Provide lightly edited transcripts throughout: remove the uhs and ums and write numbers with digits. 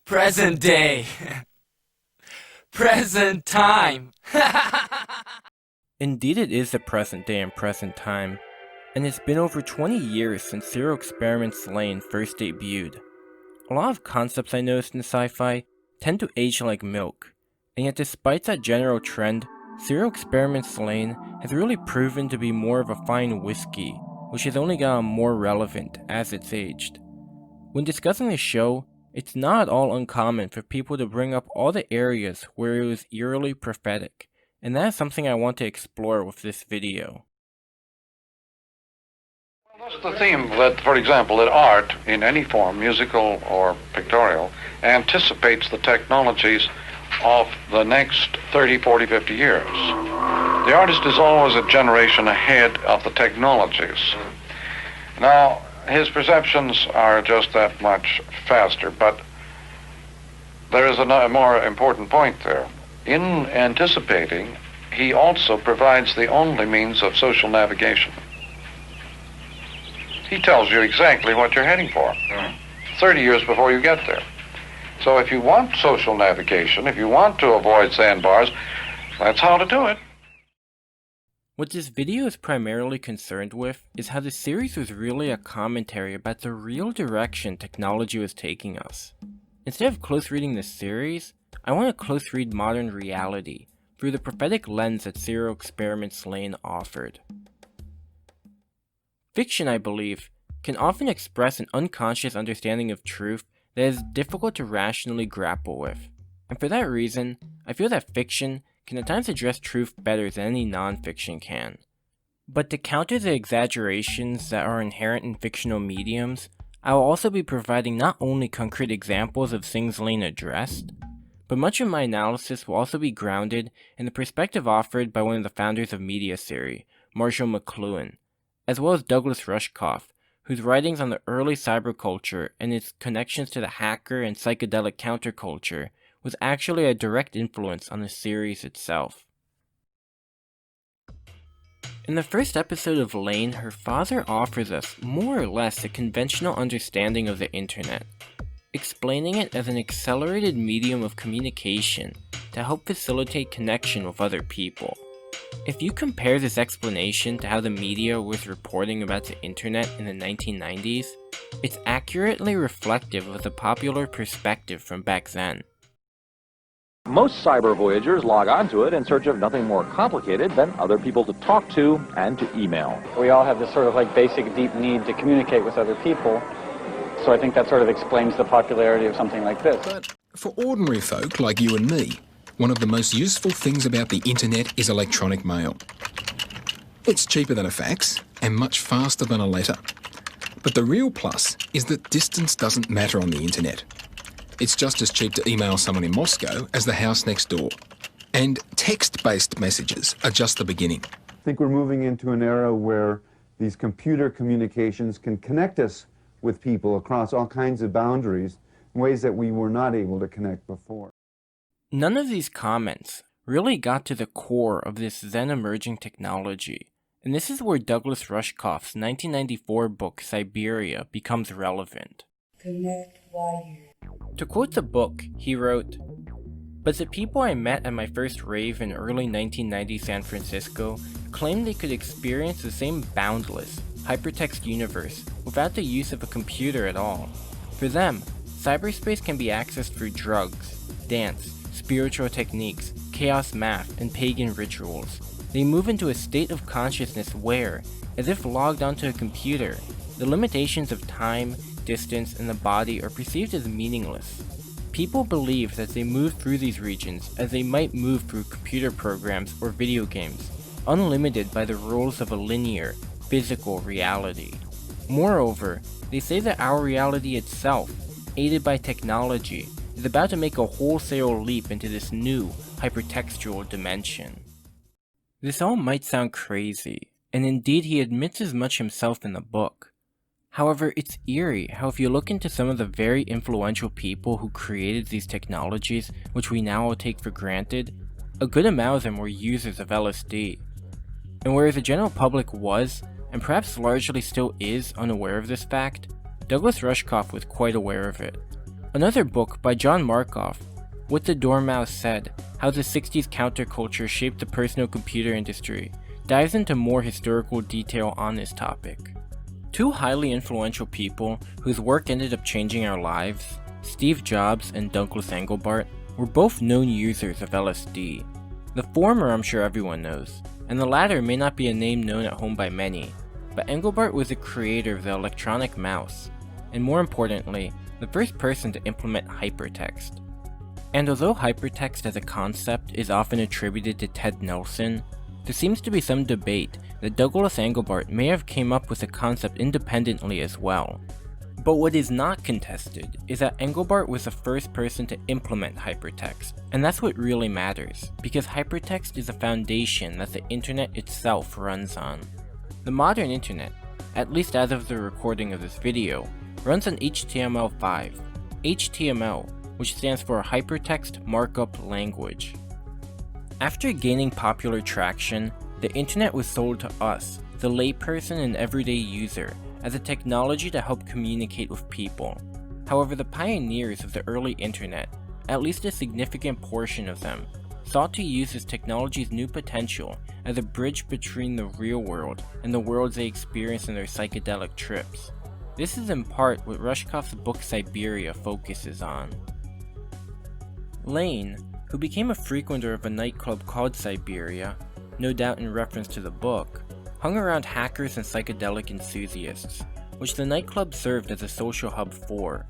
Present day. Present time. Indeed, it is the present day and present time, and it's been over 20 years since Serial Experiments Lain first debuted. A lot of concepts I noticed in sci-fi tend to age like milk, and yet despite that general trend, Serial Experiments Lain has really proven to be more of a fine whiskey, which has only gotten more relevant as it's aged. When discussing the show, it's not at all uncommon for people to bring up all the areas where it was eerily prophetic, and that is something I want to explore with this video. Well, that's the theme that, for example, that art in any form, musical or pictorial, anticipates the technologies of the next 30, 40, 50 years. The artist is always a generation ahead of the technologies. Now, his perceptions are just that much faster, but there is a more important point there. In anticipating, he also provides the only means of social navigation. He tells you exactly what you're heading for, 30 years before you get there. So if you want social navigation, if you want to avoid sandbars, that's how to do it. What this video is primarily concerned with is how the series was really a commentary about the real direction technology was taking us. Instead of close reading the series, I want to close read modern reality through the prophetic lens that Serial Experiments Lain offered. Fiction, I believe, can often express an unconscious understanding of truth that is difficult to rationally grapple with, and for that reason, I feel that fiction can at times address truth better than any non-fiction can. But to counter the exaggerations that are inherent in fictional mediums, I will also be providing not only concrete examples of things Lain addressed, but much of my analysis will also be grounded in the perspective offered by one of the founders of media theory, Marshall McLuhan, as well as Douglas Rushkoff, whose writings on the early cyberculture and its connections to the hacker and psychedelic counterculture was actually a direct influence on the series itself. In the first episode of Lain, her father offers us more or less a conventional understanding of the internet, explaining it as an accelerated medium of communication to help facilitate connection with other people. If you compare this explanation to how the media was reporting about the internet in the 1990s, it's accurately reflective of the popular perspective from back then. Most cyber voyagers log onto it in search of nothing more complicated than other people to talk to and to email. We all have this sort of like basic deep need to communicate with other people. So I think that sort of explains the popularity of something like this. But for ordinary folk like you and me, one of the most useful things about the internet is electronic mail. It's cheaper than a fax and much faster than a letter. But the real plus is that distance doesn't matter on the internet. It's just as cheap to email someone in Moscow as the house next door. And text-based messages are just the beginning. I think we're moving into an era where these computer communications can connect us with people across all kinds of boundaries in ways that we were not able to connect before. None of these comments really got to the core of this then emerging technology, and this is where Douglas Rushkoff's 1994 book Siberia becomes relevant. Connect wire. To quote the book, he wrote, "But the people I met at my first rave in early 1990 San Francisco claimed they could experience the same boundless, hypertext universe without the use of a computer at all. For them, cyberspace can be accessed through drugs, dance, spiritual techniques, chaos math, and pagan rituals. They move into a state of consciousness where, as if logged onto a computer, the limitations of time, distance, and the body are perceived as meaningless. People believe that they move through these regions as they might move through computer programs or video games, unlimited by the rules of a linear, physical reality. Moreover, they say that our reality itself, aided by technology, is about to make a wholesale leap into this new, hypertextual dimension." This all might sound crazy, and indeed he admits as much himself in the book. However, it's eerie how if you look into some of the very influential people who created these technologies, which we now all take for granted, a good amount of them were users of LSD. And whereas the general public was, and perhaps largely still is, unaware of this fact, Douglas Rushkoff was quite aware of it. Another book by John Markoff, What the Dormouse Said, How the 60s Counterculture Shaped the Personal Computer Industry, dives into more historical detail on this topic. Two highly influential people whose work ended up changing our lives, Steve Jobs and Douglas Engelbart, were both known users of LSD. The former I'm sure everyone knows, and the latter may not be a name known at home by many, but Engelbart was the creator of the electronic mouse, and more importantly, the first person to implement hypertext. And although hypertext as a concept is often attributed to Ted Nelson, there seems to be some debate that Douglas Engelbart may have came up with the concept independently as well. But what is not contested is that Engelbart was the first person to implement hypertext, and that's what really matters, because hypertext is a foundation that the internet itself runs on. The modern internet, at least as of the recording of this video, runs on HTML5, HTML, which stands for Hypertext Markup Language. After gaining popular traction, the internet was sold to us, the layperson and everyday user, as a technology to help communicate with people. However, the pioneers of the early internet, at least a significant portion of them, sought to use this technology's new potential as a bridge between the real world and the worlds they experienced in their psychedelic trips. This is in part what Rushkoff's book Siberia focuses on. Lain, who became a frequenter of a nightclub called Siberia, no doubt in reference to the book, hung around hackers and psychedelic enthusiasts, which the nightclub served as a social hub for,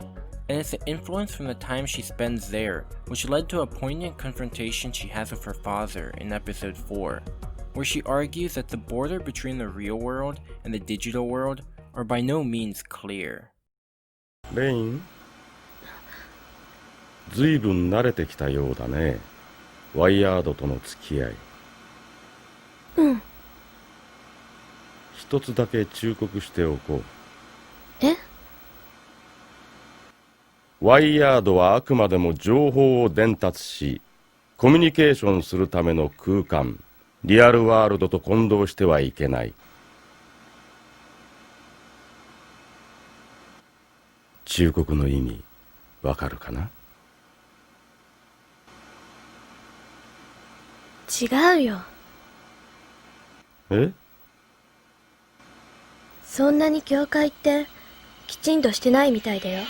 and it's the influence from the time she spends there which led to a poignant confrontation she has with her father in episode 4, where she argues that the border between the real world and the digital world are by no means clear. Lain, ずいぶん慣れてきたようだね。ワイヤードとの付き合い。うん。一つだけ忠告しておこう。え？ワイヤードはあくまでも情報を伝達し、コミュニケーションするための空間、リアルワールドと混同してはいけない。忠告の意味、わかるかな？違うよ。え？そんなに教会ってきちんとしてないみたいだよ。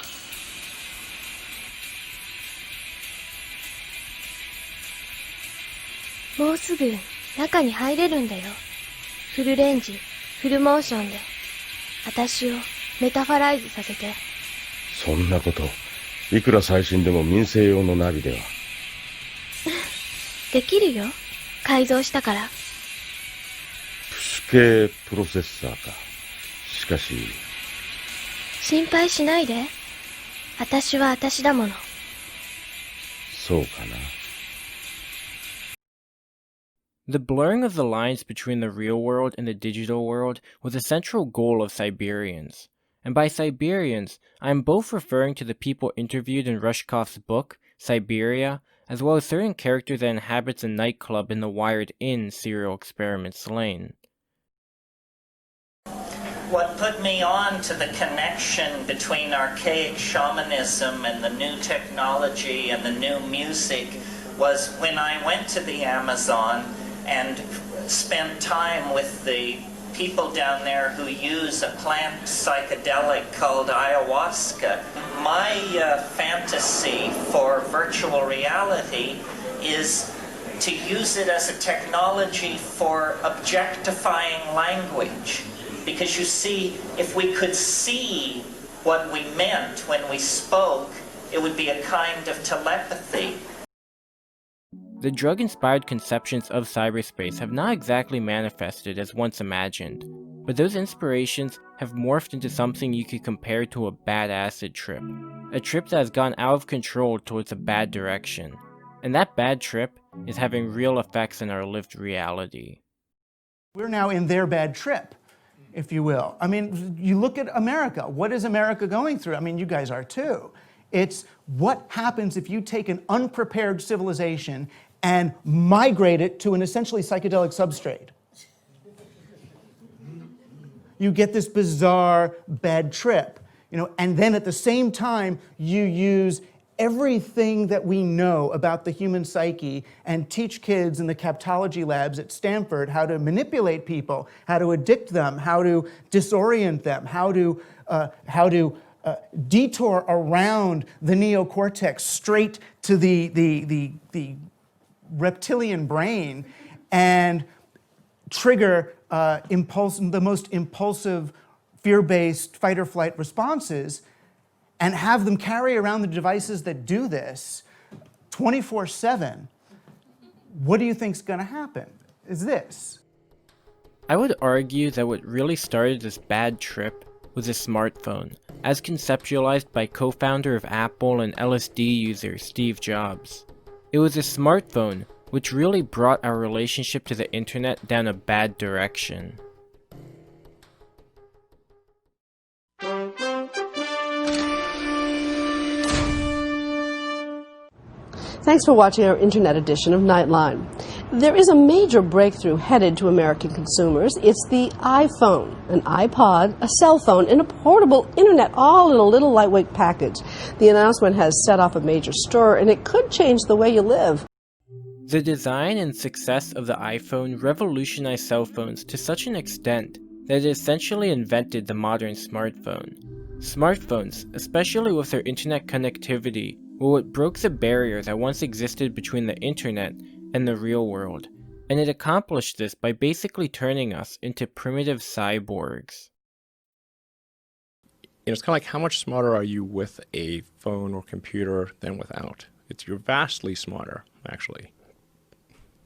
もうすぐ中に入れるんだよ。フルレンジ、フルモーションで私をメタファライズさせて。そんなこと、いくら最新でも民生用のナビでは。できるよ。改造したから。プッシュ系プロセッサーか。しかし。心配しないで。私は私だもの。そうかな。The blurring of the lines between the real world and the digital world was a central goal of Siberians. And by Siberians, I am both referring to the people interviewed in Rushkoff's book, Siberia, as well as certain characters that inhabits a nightclub in the Wired-In serial experiments Lain. What put me on to the connection between archaic shamanism and the new technology and the new music was when I went to the Amazon and spent time with the people down there who use a plant psychedelic called ayahuasca. My fantasy for virtual reality is to use it as a technology for objectifying language. Because you see, if we could see what we meant when we spoke, it would be a kind of telepathy. The drug-inspired conceptions of cyberspace have not exactly manifested as once imagined, but those inspirations have morphed into something you could compare to a bad acid trip, a trip that has gone out of control towards a bad direction, and that bad trip is having real effects in our lived reality. We're now in their bad trip, if you will. I mean, you look at America. What is America going through? I mean, you guys are too. It's what happens if you take an unprepared civilization and migrate it to an essentially psychedelic substrate. You get this bizarre bad trip. and then at the same time, you use everything that we know about the human psyche and teach kids in the captology labs at Stanford how to manipulate people, how to addict them, how to disorient them, how to detour around the neocortex straight to the reptilian brain and trigger the most impulsive, fear-based fight-or-flight responses, and have them carry around the devices that do this 24/7, what do you think's going to happen? Is this. I would argue that what really started this bad trip was a smartphone, as conceptualized by co-founder of Apple and LSD user Steve Jobs. It was a smartphone which really brought our relationship to the internet down a bad direction. Thanks for watching our internet edition of Nightline. There is a major breakthrough headed to American consumers. It's the iPhone, an iPod, a cell phone, and a portable internet, all in a little lightweight package. The announcement has set off a major stir, and it could change the way you live. The design and success of the iPhone revolutionized cell phones to such an extent that it essentially invented the modern smartphone. Smartphones, especially with their internet connectivity, were what broke the barrier that once existed between the internet and the real world, and it accomplished this by basically turning us into primitive cyborgs. It's kind of like, how much smarter are you with a phone or computer than without? You're vastly smarter, actually.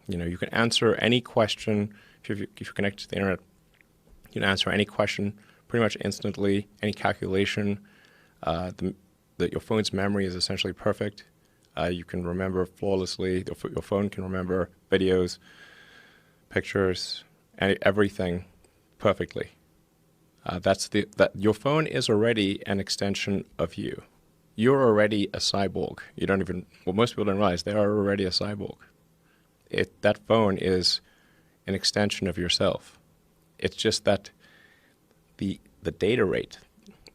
You can answer any question. If you're connected to the internet, you can answer any question pretty much instantly, any calculation. Your phone's memory is essentially perfect. You can remember flawlessly. Your phone can remember videos, pictures, everything perfectly. Your phone is already an extension of you. You're already a cyborg. Most people don't realize they are already a cyborg. That phone is an extension of yourself. It's just that the data rate,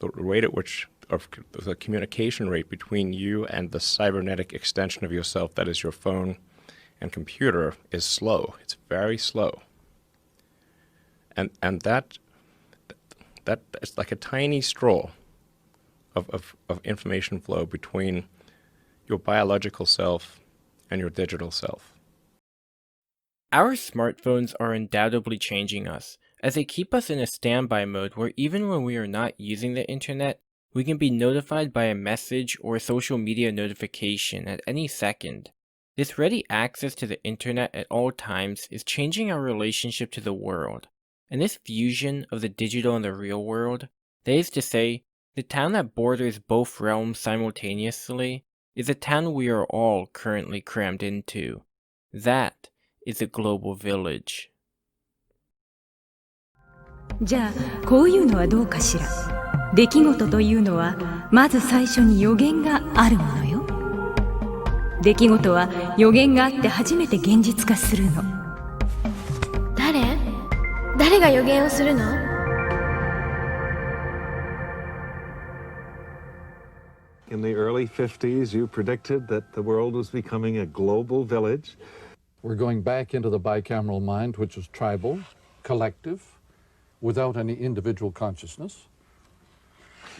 the rate at which of the communication rate between you and the cybernetic extension of yourself, that is your phone and computer, is slow. It's very slow. And that is like a tiny straw of information flow between your biological self and your digital self. Our smartphones are undoubtedly changing us, as they keep us in a standby mode where even when we are not using the internet, we can be notified by a message or a social media notification at any second. This ready access to the internet at all times is changing our relationship to the world, and this fusion of the digital and the real world, that is to say, the town that borders both realms simultaneously, is a town we are all currently crammed into. That is a global village. じゃあこういうのはどうかしら。出来事というのはまず最初に予言があるものよ。出来事は予言があって初めて現実化するの。誰が予言をするの？ In the early 50s, you predicted that the world was becoming a global village. We're going back into the bicameral mind, which is tribal, collective, without any individual consciousness.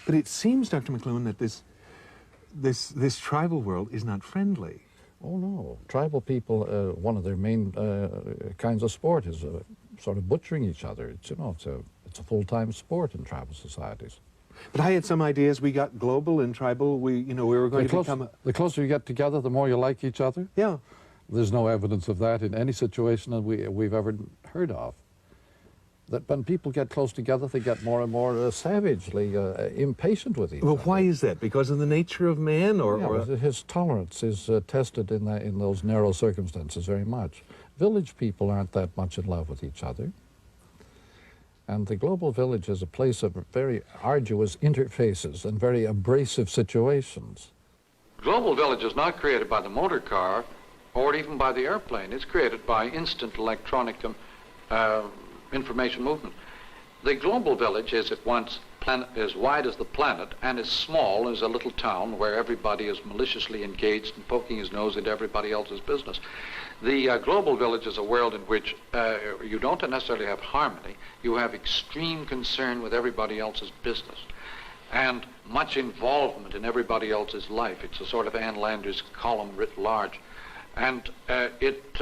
But it seems, Dr. McLuhan, that this tribal world is not friendly. Oh, no. Tribal people, one of their main kinds of sport is sort of butchering each other. It's a full-time sport in tribal societies. But I had some ideas. We got global and tribal. We were going to become... The closer you get together, the more you like each other? Yeah. There's no evidence of that in any situation that we've ever heard of. That when people get close together, they get more and more savagely impatient with each other. Well, why is that? Because of the nature of man, or his tolerance is tested in those narrow circumstances very much. Village people aren't that much in love with each other. And the global village is a place of very arduous interfaces and very abrasive situations. Global village is not created by the motor car or even by the airplane. It's created by instant electronic information movement. The global village is at once as wide as the planet and as small as a little town where everybody is maliciously engaged and poking his nose into everybody else's business. The global village is a world in which you don't necessarily have harmony, you have extreme concern with everybody else's business and much involvement in everybody else's life. It's a sort of Ann Landers column writ large. And it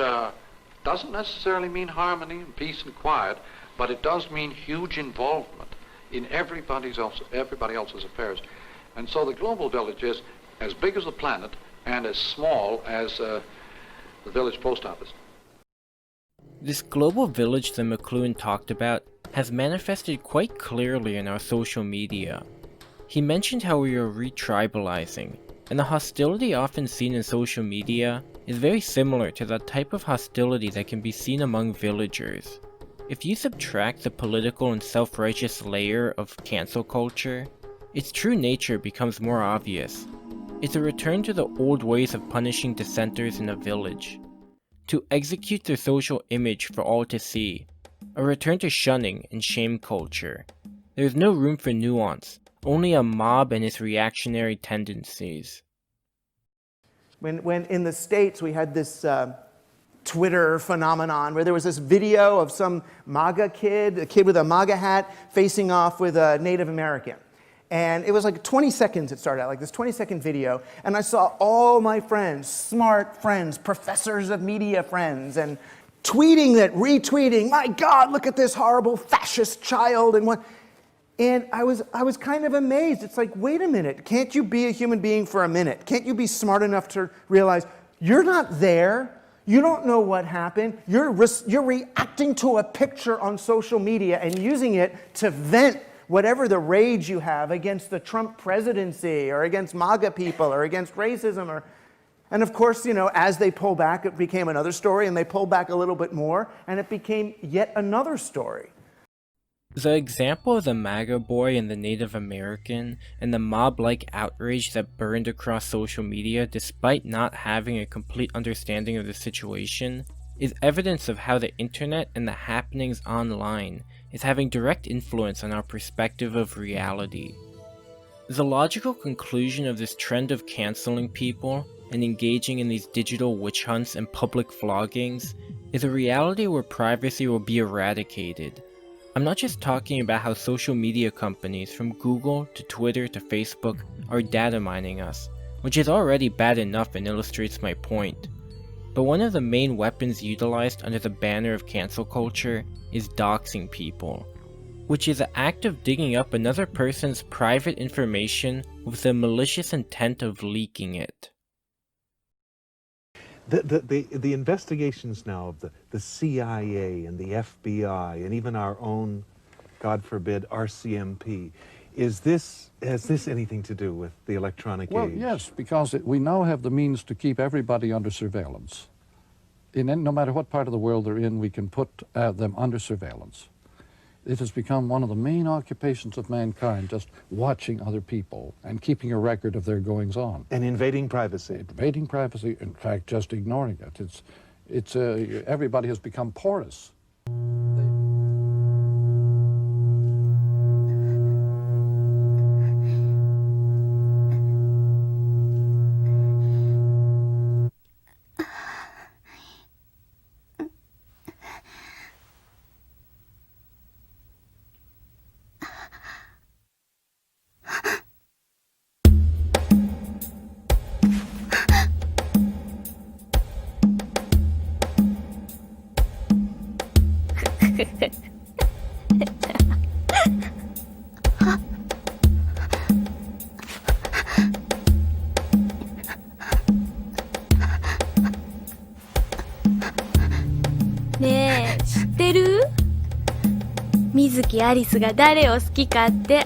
doesn't necessarily mean harmony and peace and quiet, but it does mean huge involvement in everybody else's affairs. And so the global village is as big as the planet and as small as the village post office. This global village that McLuhan talked about has manifested quite clearly in our social media. He mentioned how we are retribalizing, and the hostility often seen in social media is very similar to the type of hostility that can be seen among villagers. If you subtract the political and self-righteous layer of cancel culture, its true nature becomes more obvious. It's a return to the old ways of punishing dissenters in a village, to execute their social image for all to see, a return to shunning and shame culture. There's no room for nuance, only a mob and its reactionary tendencies. When in the States we had this Twitter phenomenon where there was this video of some MAGA kid, a kid with a MAGA hat, facing off with a Native American. And it was like 20 seconds it started out, like this 20-second video. And I saw all my friends, smart friends, professors of media friends, and tweeting that, retweeting, my God, look at this horrible fascist child. And I was kind of amazed. It's like, wait a minute, can't you be a human being for a minute? Can't you be smart enough to realize you're not there? You don't know what happened. You're reacting to a picture on social media and using it to vent whatever the rage you have against the Trump presidency or against MAGA people or against racism. And of course, as they pull back, it became another story, and they pulled back a little bit more, and it became yet another story. The example of the MAGA boy and the Native American, and the mob-like outrage that burned across social media despite not having a complete understanding of the situation, is evidence of how the internet and the happenings online is having direct influence on our perspective of reality. The logical conclusion of this trend of canceling people and engaging in these digital witch hunts and public floggings is a reality where privacy will be eradicated. I'm not just talking about how social media companies from Google to Twitter to Facebook are data mining us, which is already bad enough and illustrates my point. But one of the main weapons utilized under the banner of cancel culture is doxing people, which is the act of digging up another person's private information with the malicious intent of leaking it. The investigations now of the CIA and the FBI and even our own, God forbid, RCMP, has this anything to do with the electronic age? Well, yes, because we now have the means to keep everybody under surveillance. No matter what part of the world they're in, we can put them under surveillance. It has become one of the main occupations of mankind, just watching other people and keeping a record of their goings-on. And invading privacy. Invading privacy, in fact, just ignoring it. Everybody has become porous.ねえ、知ってる？水木アリスが誰を好きかって。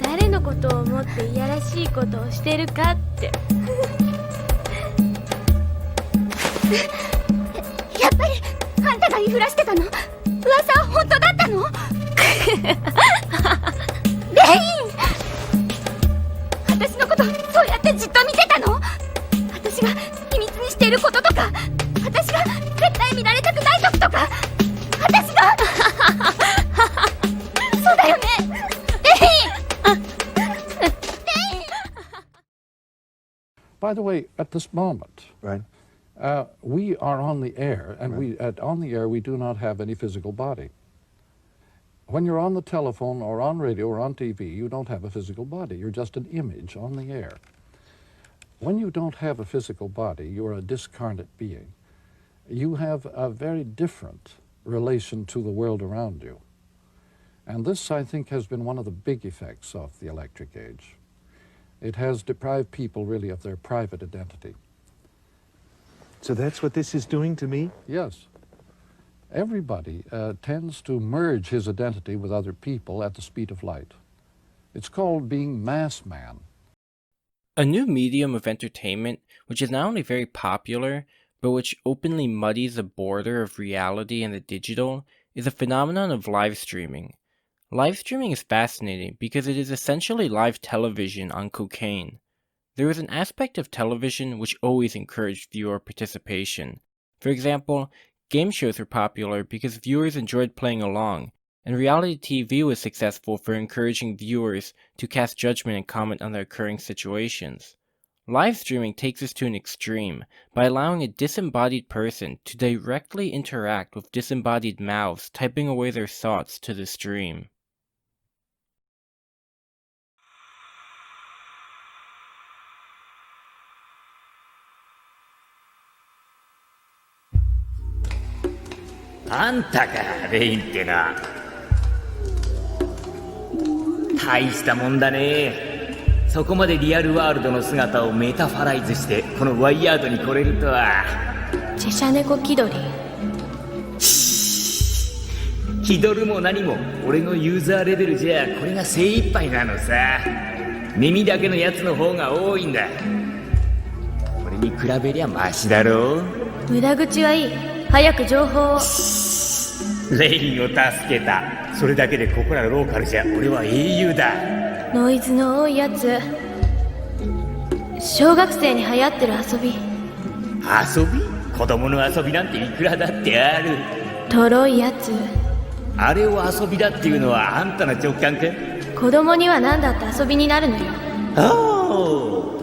誰のことを思っていやらしいことをしてるかって。やっぱりあんたが言いふらしてたの？噂は本当だったの？レイン！私のことそうやってじっと見てたの？私が秘密にしていることとか、私が絶対見られたくない時とか。By the way, at this moment, right, we are on the air, and on the air we do not have any physical body. When you're on the telephone or on radio or on TV, you don't have a physical body. You're just an image on the air. When you don't have a physical body, you're a discarnate being. You have a very different relation to the world around you. And this, I think, has been one of the big effects of the electric age. It has deprived people really of their private identity. So that's what this is doing to me? Yes. Everybody tends to merge his identity with other people at the speed of light. It's called being mass man. A new medium of entertainment, which is not only very popular, but which openly muddies the border of reality and the digital, is the phenomenon of live streaming. Live streaming is fascinating because it is essentially live television on cocaine. There is an aspect of television which always encouraged viewer participation. For example, game shows were popular because viewers enjoyed playing along, and reality TV was successful for encouraging viewers to cast judgment and comment on the occurring situations. Live streaming takes this to an extreme by allowing a disembodied person to directly interact with disembodied mouths typing away their thoughts to the stream.あんたか、レインってな。大したもんだね。そこまでリアルワールドの姿をメタファライズしてこのワイヤードに来れるとは。チェシャ猫気取り。気取るも何も俺のユーザーレベルじゃこれが精一杯なのさ。耳だけのやつの方が多いんだ。俺に比べりゃマシだろ。無駄口はいい。早く情報を。レインを助けた。それだけでここらのローカルじゃ俺は英雄だ。ノイズの多いやつ。小学生に流行ってる遊び。遊び？子供の遊びなんていくらだってある。とろいやつ。あれを遊びだっていうのはあんたの直感か？子供には何だって遊びになるのよ。お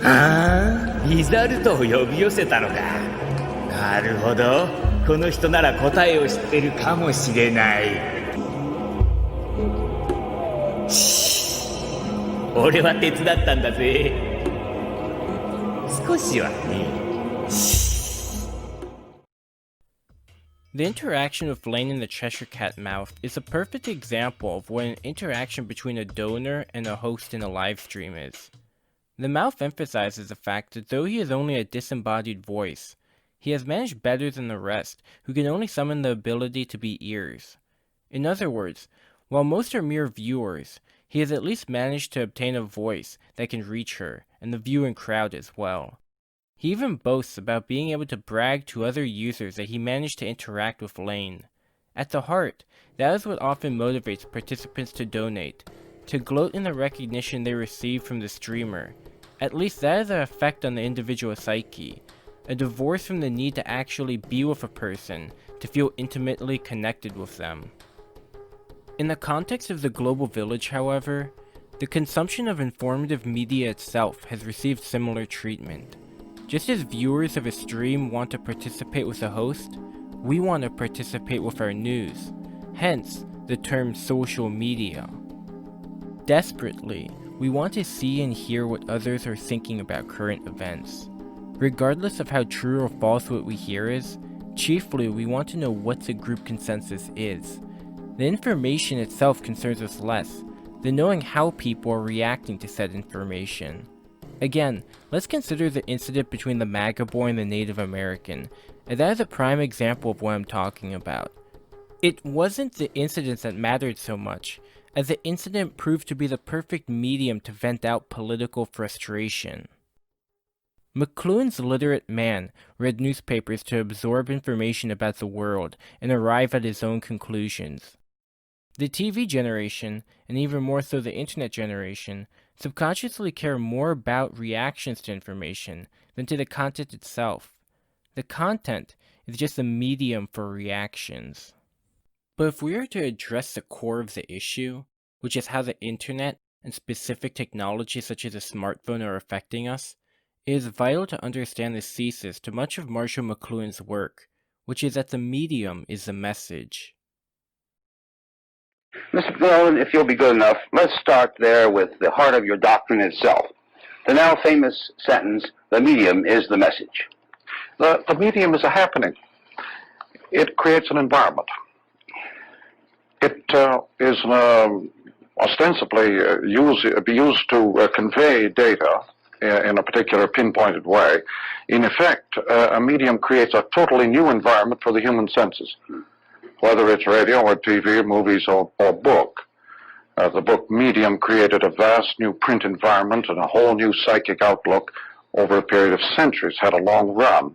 ー。ああ、リザルトを呼び寄せたのか。なるほど。この人なら答えを知ってるかもしれない。俺は手伝ったんだぜ。少しはね。The interaction with Lain and the Cheshire Cat mouth is a perfect example of what an interaction between a donor and a host in a live stream is. The mouth emphasizes the fact that though he is only a disembodied voice, he has managed better than the rest, who can only summon the ability to be ears. In other words, while most are mere viewers, he has at least managed to obtain a voice that can reach her, and the viewing crowd as well. He even boasts about being able to brag to other users that he managed to interact with Lain. At the heart, that is what often motivates participants to donate, to gloat in the recognition they receive from the streamer. At least that is an effect on the individual psyche. A divorce from the need to actually be with a person, to feel intimately connected with them. In the context of the global village, however, the consumption of informative media itself has received similar treatment. Just as viewers of a stream want to participate with a host, we want to participate with our news, hence the term social media. Desperately, we want to see and hear what others are thinking about current events. Regardless of how true or false what we hear is, chiefly we want to know what the group consensus is. The information itself concerns us less than knowing how people are reacting to said information. Again, let's consider the incident between the MAGA boy and the Native American, and that is a prime example of what I'm talking about. It wasn't the incidents that mattered so much, as the incident proved to be the perfect medium to vent out political frustration. McLuhan's literate man read newspapers to absorb information about the world and arrive at his own conclusions. The TV generation, and even more so the internet generation, subconsciously care more about reactions to information than to the content itself. The content is just a medium for reactions. But if we are to address the core of the issue, which is how the internet and specific technologies such as a smartphone are affecting us, It is vital to understand this thesis to much of Marshall McLuhan's work, which is that the medium is the message. Mr. McLuhan, if you'll be good enough, let's start there with the heart of your doctrine itself. The now famous sentence, the medium is the message. The medium is a happening. It creates an environment. It is ostensibly used to convey data in a particular pinpointed way. In effect, a medium creates a totally new environment for the human senses, whether it's radio or TV, movies or book. The book medium created a vast new print environment and a whole new psychic outlook over a period of centuries, had a long run.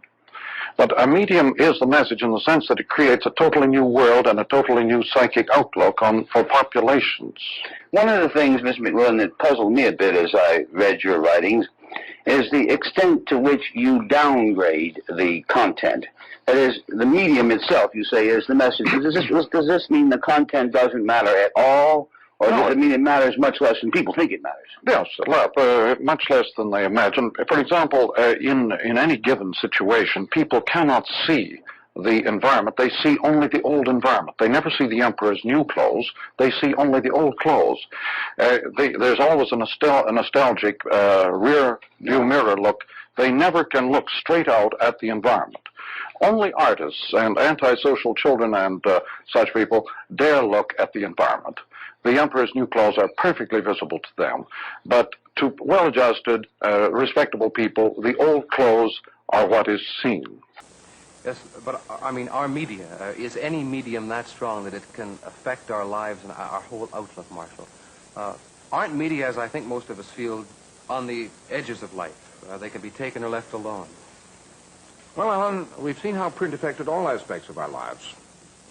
But a medium is the message in the sense that it creates a totally new world and a totally new psychic outlook for populations. One of the things, Mr. McLuhan, that puzzled me a bit as I read your writings is the extent to which you downgrade the content. That is, the medium itself, you say, is the message. Does this mean the content doesn't matter at all? Or does it mean it matters much less than people think it matters? Yes, much less than they imagine. For example, in any given situation, people cannot see the environment. They see only the old environment. They never see the emperor's new clothes. They see only the old clothes. There's always a nostalgic rear view mirror look. They never can look straight out at the environment. Only artists and antisocial children and such people dare look at the environment. The emperor's new clothes are perfectly visible to them, but to well-adjusted, respectable people, the old clothes are what is seen. Yes, but I mean, our media, is any medium that strong that it can affect our lives and our whole outlook, Marshall? Aren't media, as I think most of us feel, on the edges of life? They can be taken or left alone. Well, Alan, we've seen how print affected all aspects of our lives.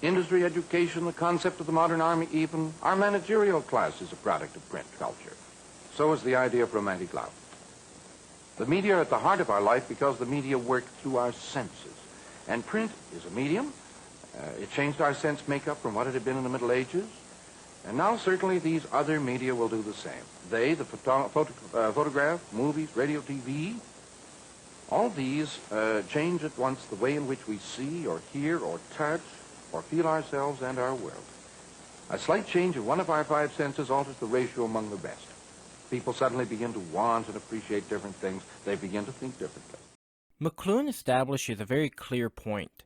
Industry, education, the concept of the modern army, even our managerial class is a product of print culture. So is the idea of romantic love. The media are at the heart of our life because the media work through our senses. And print is a medium. It changed our sense makeup from what it had been in the Middle Ages. And now certainly these other media will do the same. They, the photograph, movies, radio, TV, all these change at once the way in which we see or hear or touch or feel ourselves and our world. A slight change of one of our five senses alters the ratio among the best. People suddenly begin to want and appreciate different things. They begin to think differently. McLuhan establishes a very clear point,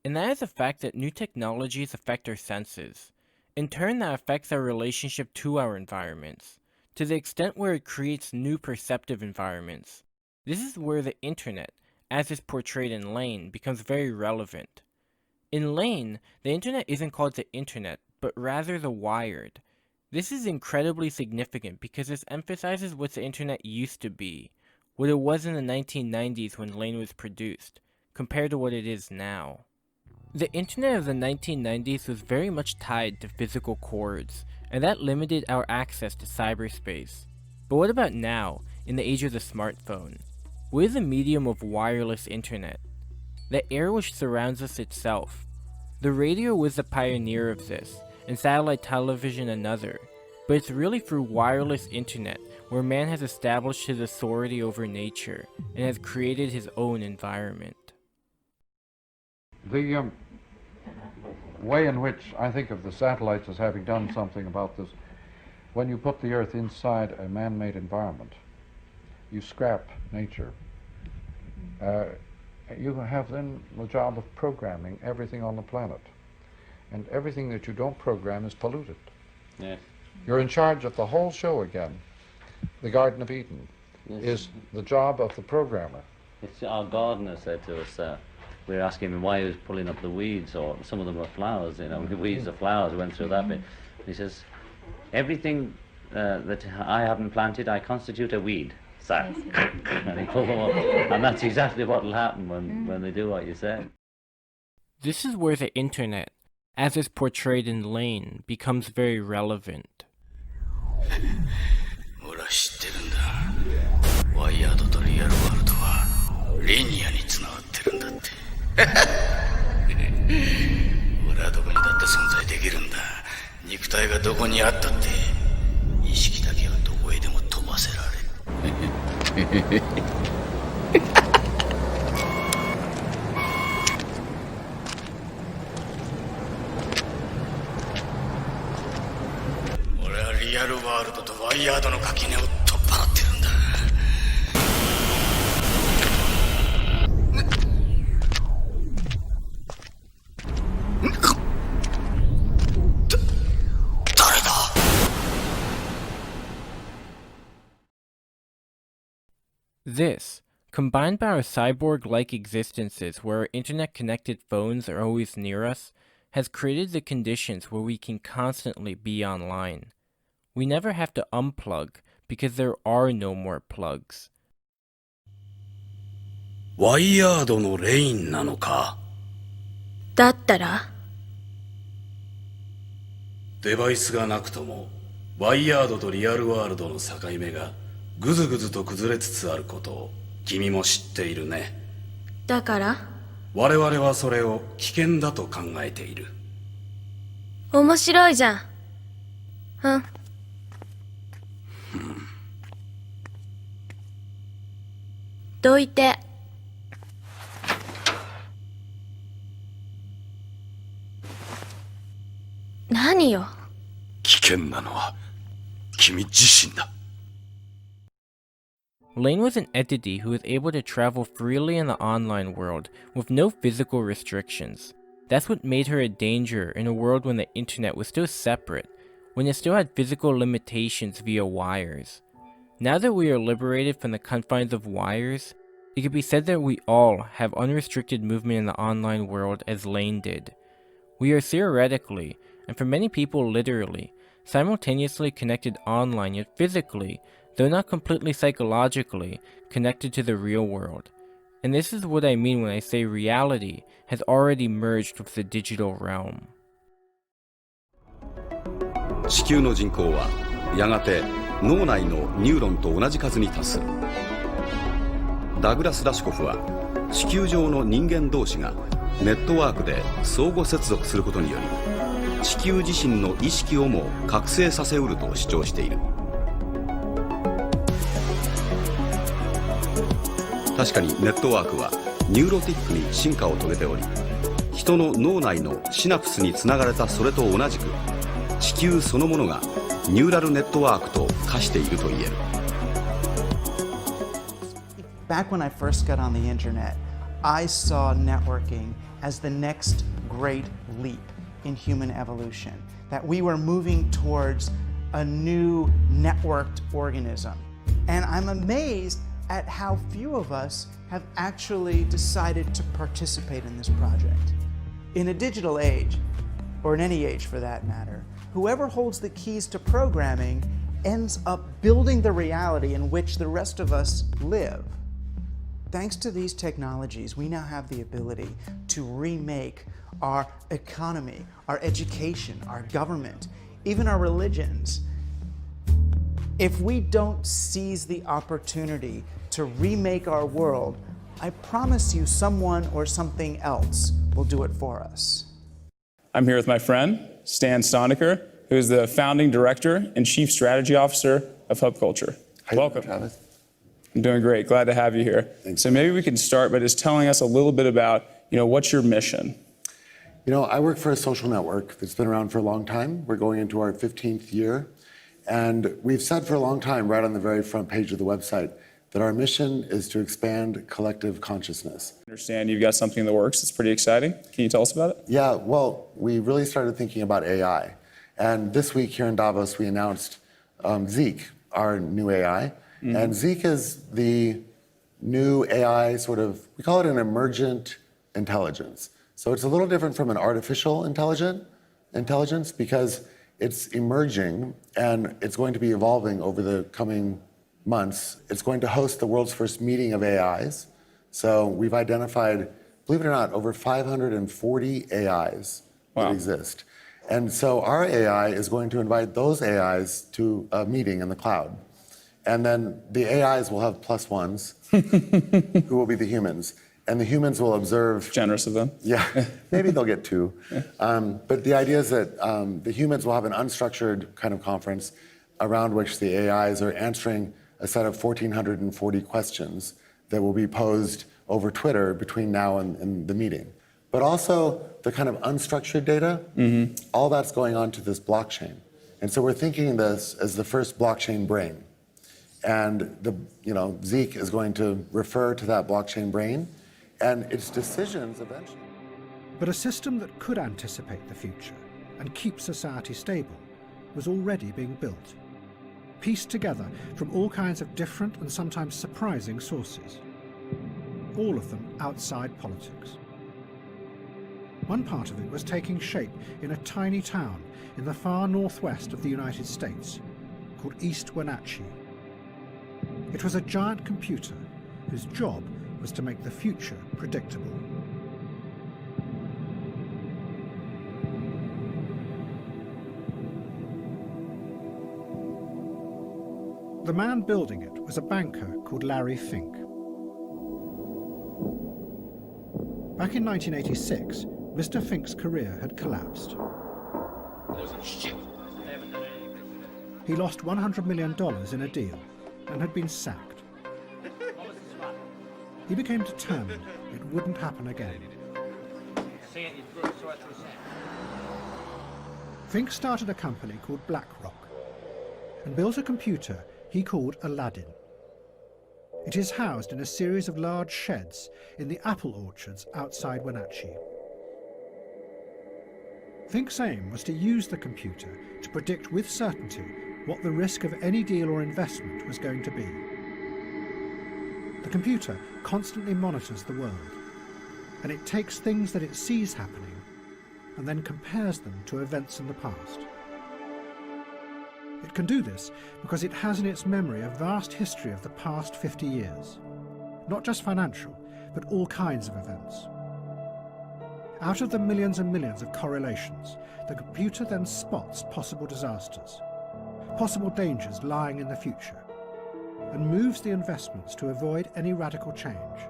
and that is the fact that new technologies affect our senses. In turn, that affects our relationship to our environments, to the extent where it creates new perceptive environments. This is where the internet, as is portrayed in Lain, becomes very relevant. In Lain, the internet isn't called the internet, but rather the wired. This is incredibly significant because this emphasizes what the internet used to be, what it was in the 1990s when Lain was produced, compared to what it is now. The internet of the 1990s was very much tied to physical cords, and that limited our access to cyberspace. But what about now, in the age of the smartphone? What is the medium of wireless internet? The air which surrounds us itself. The radio was the pioneer of this, and satellite television another, but it's really through wireless internet where man has established his authority over nature and has created his own environment. The way in which I think of the satellites as having done something about this, when you put the Earth inside a man-made environment, you scrap nature. You have then the job of programming everything on the planet. And everything that you don't program is polluted. Yes. You're in charge of the whole show again. The Garden of Eden is the job of the programmer. It's our gardener said to us, we were asking him why he was pulling up the weeds, or some of them were flowers, the weeds are flowers, went through that bit. He says, everything that I haven't planted, I constitute a weed. And he pulled them up. And that's exactly what will happen when they do what you said. This is where the internet, as is portrayed in Lain, becomes very relevant. イヤードの垣根を取っ払ってるんだ。誰だ。This, combined by our cyborg-like existences where our internet-connected phones are always near us, has created the conditions where we can constantly be online. We never have to unplug because there are no more plugs. ワイヤードのレインなのか。だったらデバイスがなくともワイヤードとリアルワールドの境目がぐずぐずと崩れつつあることを君も知っているね。だから我々はそれを危険だと考えている。面白いじゃん。うん。どいて。何よ。危険なのは君自身だ。Lain was an entity who was able to travel freely in the online world with no physical restrictions. That's what made her a danger in a world when the internet was still separate, when it still had physical limitations via wires. Now that we are liberated from the confines of wires, it could be said that we all have unrestricted movement in the online world as Lain did. We are theoretically, and for many people literally, simultaneously connected online yet physically, though not completely psychologically, connected to the real world. And this is what I mean when I say reality has already merged with the digital realm. 地球の人口はやがて脳内のニューロンと同じ数に達する。ダグラス・ラシコフは地球上の人間同士がネットワークで相互接続することにより地球自身の意識をも覚醒させうると主張している。確かにネットワークはニューロティックに進化を遂げており、人の脳内のシナプスにつながれたそれと同じく地球そのものがニューラルネットワークと化していると言える。Back when I first got on the internet, I saw networking as the next great leap in human evolution, that we were moving towards a new networked organism. And I'm amazed at how few of us have actually decided to participate in this project. In a digital age, or in any age for that matter, whoever holds the keys to programming ends up building the reality in which the rest of us live. Thanks to these technologies, we now have the ability to remake our economy, our education, our government, even our religions. If we don't seize the opportunity to remake our world, I promise you someone or something else will do it for us. I'm here with my friend, Stan Stonecker, who is the founding director and chief strategy officer of Hub Culture. Welcome. Travis. I'm doing great. Glad to have you here. Thanks. So maybe we can start by just telling us a little bit about, what's your mission? I work for a social network that's been around for a long time. We're going into our 15th year. And we've said for a long time, right on the very front page of the website, that our mission is to expand collective consciousness. I understand you've got something in the works that's pretty exciting. Can you tell us about it? Yeah, well, we really started thinking about AI. And this week here in Davos, we announced Zeek, our new AI. Mm-hmm. And Zeek is the new AI we call it an emergent intelligence. So it's a little different from an artificial intelligence because it's emerging and it's going to be evolving over the coming months. It's going to host the world's first meeting of AIs. So we've identified, believe it or not, over 540 AIs that exist. And so our AI is going to invite those AIs to a meeting in the cloud. And then the AIs will have plus ones, who will be the humans. And the humans will observe. Generous of them. Yeah, maybe they'll get two. But the idea is that the humans will have an unstructured kind of conference around which the AIs are answering a set of 1,440 questions that will be posed over Twitter between now and the meeting. But also the kind of unstructured data, all that's going on to this blockchain. And so we're thinking this as the first blockchain brain. And Zeke is going to refer to that blockchain brain and its decisions eventually. But a system that could anticipate the future and keep society stable was already being built, pieced together from all kinds of different and sometimes surprising sources, all of them outside politics. One part of it was taking shape in a tiny town in the far northwest of the United States called East Wenatchee. It was a giant computer whose job was to make the future predictable. The man building it was a banker called Larry Fink. Back in 1986, Mr. Fink's career had collapsed. He lost $100 million in a deal and had been sacked. He became determined it wouldn't happen again. Fink started a company called BlackRock and built a computer he called Aladdin. It is housed in a series of large sheds in the apple orchards outside Wenatchee. Fink's aim was to use the computer to predict with certainty what the risk of any deal or investment was going to be. The computer constantly monitors the world, and it takes things that it sees happening and then compares them to events in the past. It can do this because it has in its memory a vast history of the past 50 years, not just financial, but all kinds of events. Out of the millions and millions of correlations, the computer then spots possible disasters, possible dangers lying in the future, and moves the investments to avoid any radical change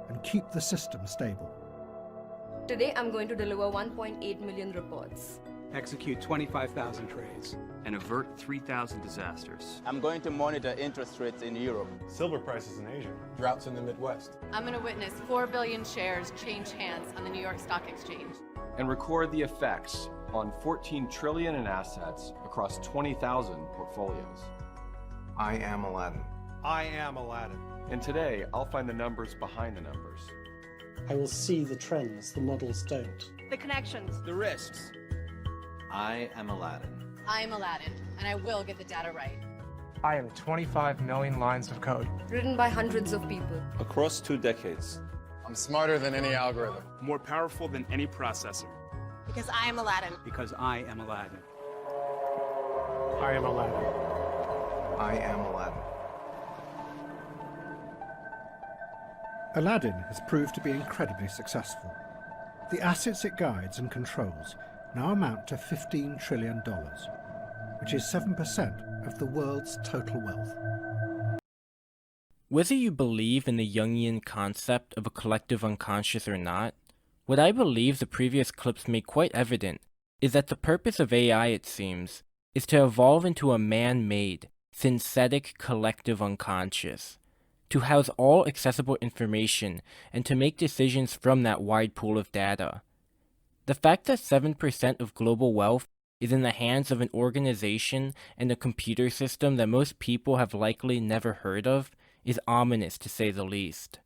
and keep the system stable. Today I'm going to deliver 1.8 million reports. Execute 25,000 trades. And avert 3,000 disasters. I'm going to monitor interest rates in Europe. Silver prices in Asia. Droughts in the Midwest. I'm going to witness 4 billion shares change hands on the New York Stock Exchange. And record the effects on 14 trillion in assets across 20,000 portfolios. I am Aladdin. I am Aladdin. And today, I'll find the numbers behind the numbers. I will see the trends the models don't. The connections. The risks. I am Aladdin. I am Aladdin, and I will get the data right. I am 25 million lines of code. Written by hundreds of people. Across 2 decades. I'm smarter than any algorithm. More powerful than any processor. Because I am Aladdin. Because I am Aladdin. I am Aladdin. I am Aladdin. Aladdin has proved to be incredibly successful. The assets it guides and controls now amount to $15 trillion, which is 7% of the world's total wealth. Whether you believe in the Jungian concept of a collective unconscious or not, what I believe the previous clips make quite evident is that the purpose of AI, it seems, is to evolve into a man-made, synthetic collective unconscious, to house all accessible information and to make decisions from that wide pool of data. The fact that 7% of global wealth is in the hands of an organization and a computer system that most people have likely never heard of is ominous to say the least.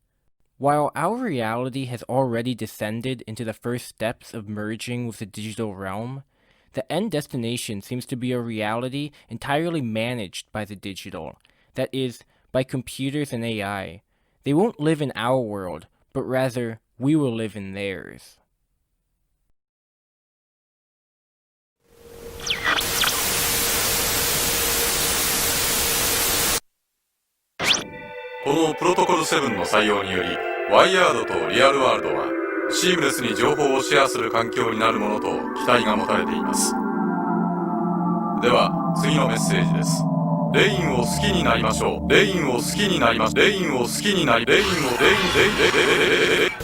While our reality has already descended into the first steps of merging with the digital realm, the end destination seems to be a reality entirely managed by the digital, that is, by computers and AI. They won't live in our world, but rather, we will live in theirs. このプロトコル7の採用により、ワイヤードとリアルワールドはシームレスに情報をシェアする環境になるものと期待が持たれています。では次のメッセージです。レインを好きになりましょう。レインを好きになりましょう。レインを好きになり、レインをレイン。